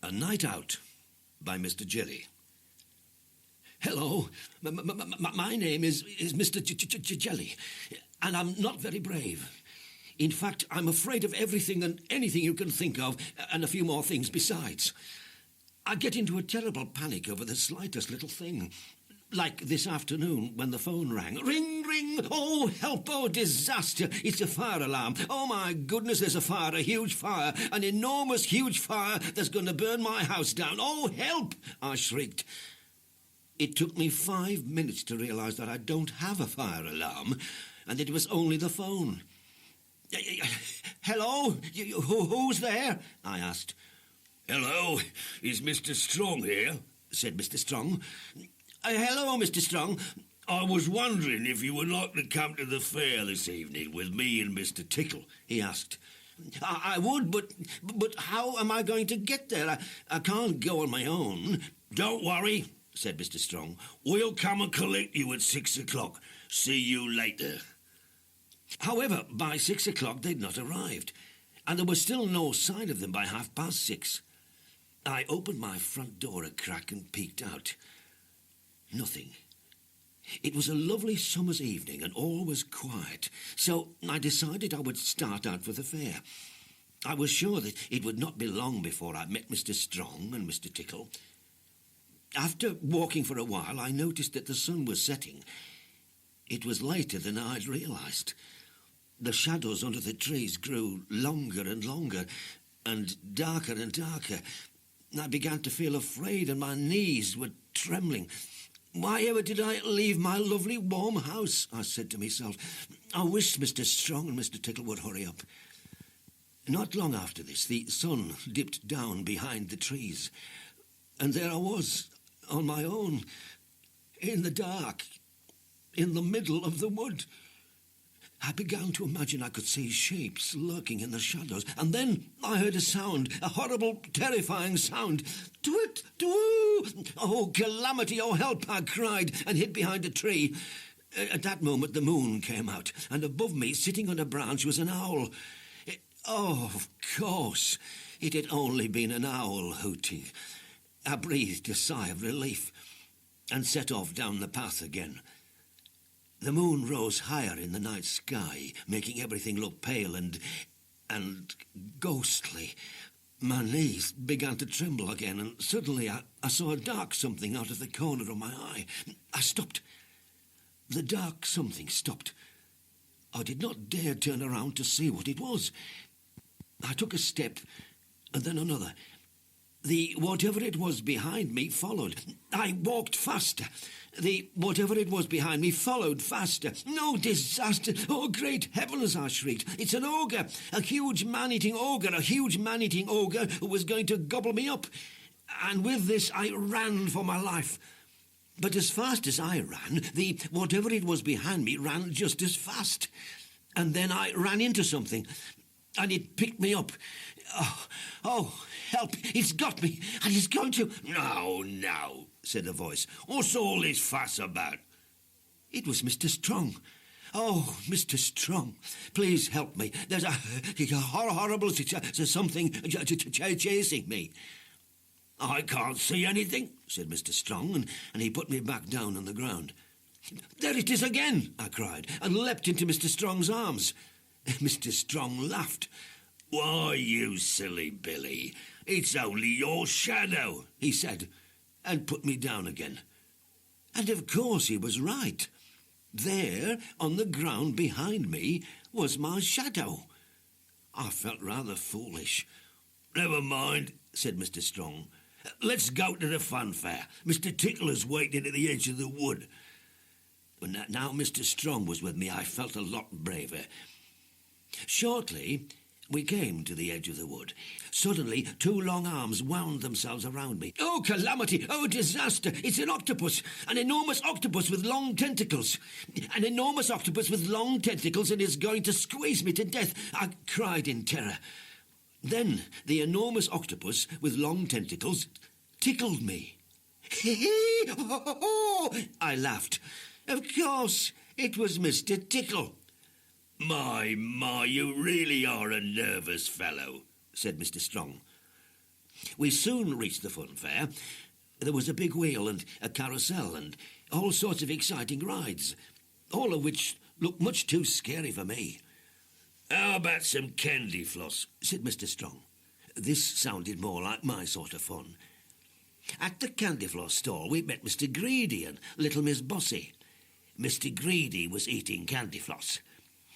A Night Out by Mr. Jelly. Hello, my name is Mr. Jelly, and I'm not very brave. In fact, I'm afraid of everything and anything you can think of, and a few more things besides. I get into a terrible panic over the slightest little thing. Like this afternoon when the phone rang. Ring, ring! Oh, help! Oh, disaster! It's a fire alarm. Oh, my goodness, there's a fire, a huge fire, an enormous, huge fire that's going to burn my house down. Oh, help! I shrieked. It took me 5 minutes to realise that I don't have a fire alarm, and it was only the phone. Hello? Who's there? I asked. Hello, is Mr. Strong here? Said Mr. Strong. Hello, Mr. Strong. I was wondering if you would like to come to the fair this evening with me and Mr. Tickle, he asked. I would, but how am I going to get there? I can't go on my own. Don't worry, said Mr. Strong. We'll come and collect you at 6 o'clock. See you later. However, by 6 o'clock they'd not arrived, and there was still no sign of them by 6:30. I opened my front door a crack and peeked out. Nothing. It was a lovely summer's evening and all was quiet, so I decided I would start out for the fair. I was sure that it would not be long before I met Mr. Strong and Mr. Tickle. After walking for a while, I noticed that the sun was setting. It was later than I'd realised. The shadows under the trees grew longer and longer, and darker and darker. I began to feel afraid, and my knees were trembling. Why ever did I leave my lovely warm house? I said to myself. I wish Mr. Strong and Mr. Tickle would hurry up. Not long after this, the sun dipped down behind the trees, and there I was, on my own, in the dark, in the middle of the wood. I began to imagine I could see shapes lurking in the shadows, and then I heard a sound, a horrible, terrifying sound. Twit, twoo! Oh, calamity, oh, help, I cried, and hid behind a tree. At that moment the moon came out, and above me, sitting on a branch, was an owl. Of course, it had only been an owl hooting. I breathed a sigh of relief, and set off down the path again. The moon rose higher in the night sky, making everything look pale and ghostly. My knees began to tremble again, and suddenly I saw a dark something out of the corner of my eye. I stopped. The dark something stopped. I did not dare turn around to see what it was. I took a step, and then another. The whatever it was behind me followed. I walked faster. The whatever it was behind me followed faster. No, disaster! Oh, great heavens, I shrieked. It's an ogre! A huge man-eating ogre! A huge man-eating ogre who was going to gobble me up. And with this I ran for my life. But as fast as I ran, the whatever it was behind me ran just as fast. And then I ran into something, and it picked me up. Oh, help! It's got me, and it's going to... No, said a voice. What's all this fuss about? It was Mr. Strong. Oh, Mr. Strong, please help me. There's a horrible something chasing me. I can't see anything, said Mr. Strong, and he put me back down on the ground. There it is again, I cried, and leapt into Mr. Strong's arms. Mr. Strong laughed. Why, you silly Billy, it's only your shadow, he said, and put me down again. And of course he was right. There, on the ground behind me, was my shadow. I felt rather foolish. Never mind, said Mr. Strong. Let's go to the fun fair. Mr. Tickle is waiting at the edge of the wood. But now Mr. Strong was with me, I felt a lot braver. Shortly, we came to the edge of the wood. Suddenly, two long arms wound themselves around me. Oh, calamity! Oh, disaster! It's an octopus! An enormous octopus with long tentacles! An enormous octopus with long tentacles, and is going to squeeze me to death! I cried in terror. Then the enormous octopus with long tentacles tickled me. I laughed. Of course, it was Mr. Tickle. My, you really are a nervous fellow, said Mr. Strong. We soon reached the fun fair. There was a big wheel and a carousel and all sorts of exciting rides, all of which looked much too scary for me. How about some candy floss? Said Mr. Strong. This sounded more like my sort of fun. At the candy floss stall, we met Mr. Greedy and little Miss Bossy. Mr. Greedy was eating candy floss.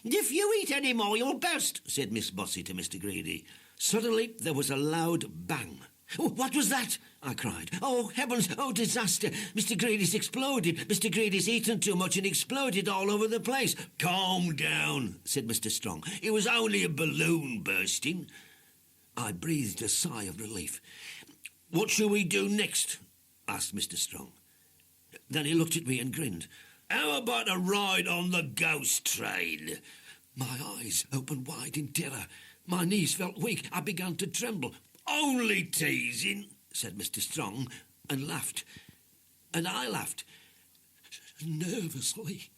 "If you eat any more, you'll burst," said Miss Bossy to Mr. Greedy. Suddenly, there was a loud bang. "Oh, what was that?" I cried. "Oh, heavens! Oh, disaster! Mr. Greedy's exploded! Mr. Greedy's eaten too much and exploded all over the place." "Calm down," said Mr. Strong. "It was only a balloon bursting." I breathed a sigh of relief. "What shall we do next?" asked Mr. Strong. Then he looked at me and grinned. "How about a ride on the ghost train?" My eyes opened wide in terror. My knees felt weak. I began to tremble. "Only teasing," said Mr. Strong, and laughed. And I laughed, nervously.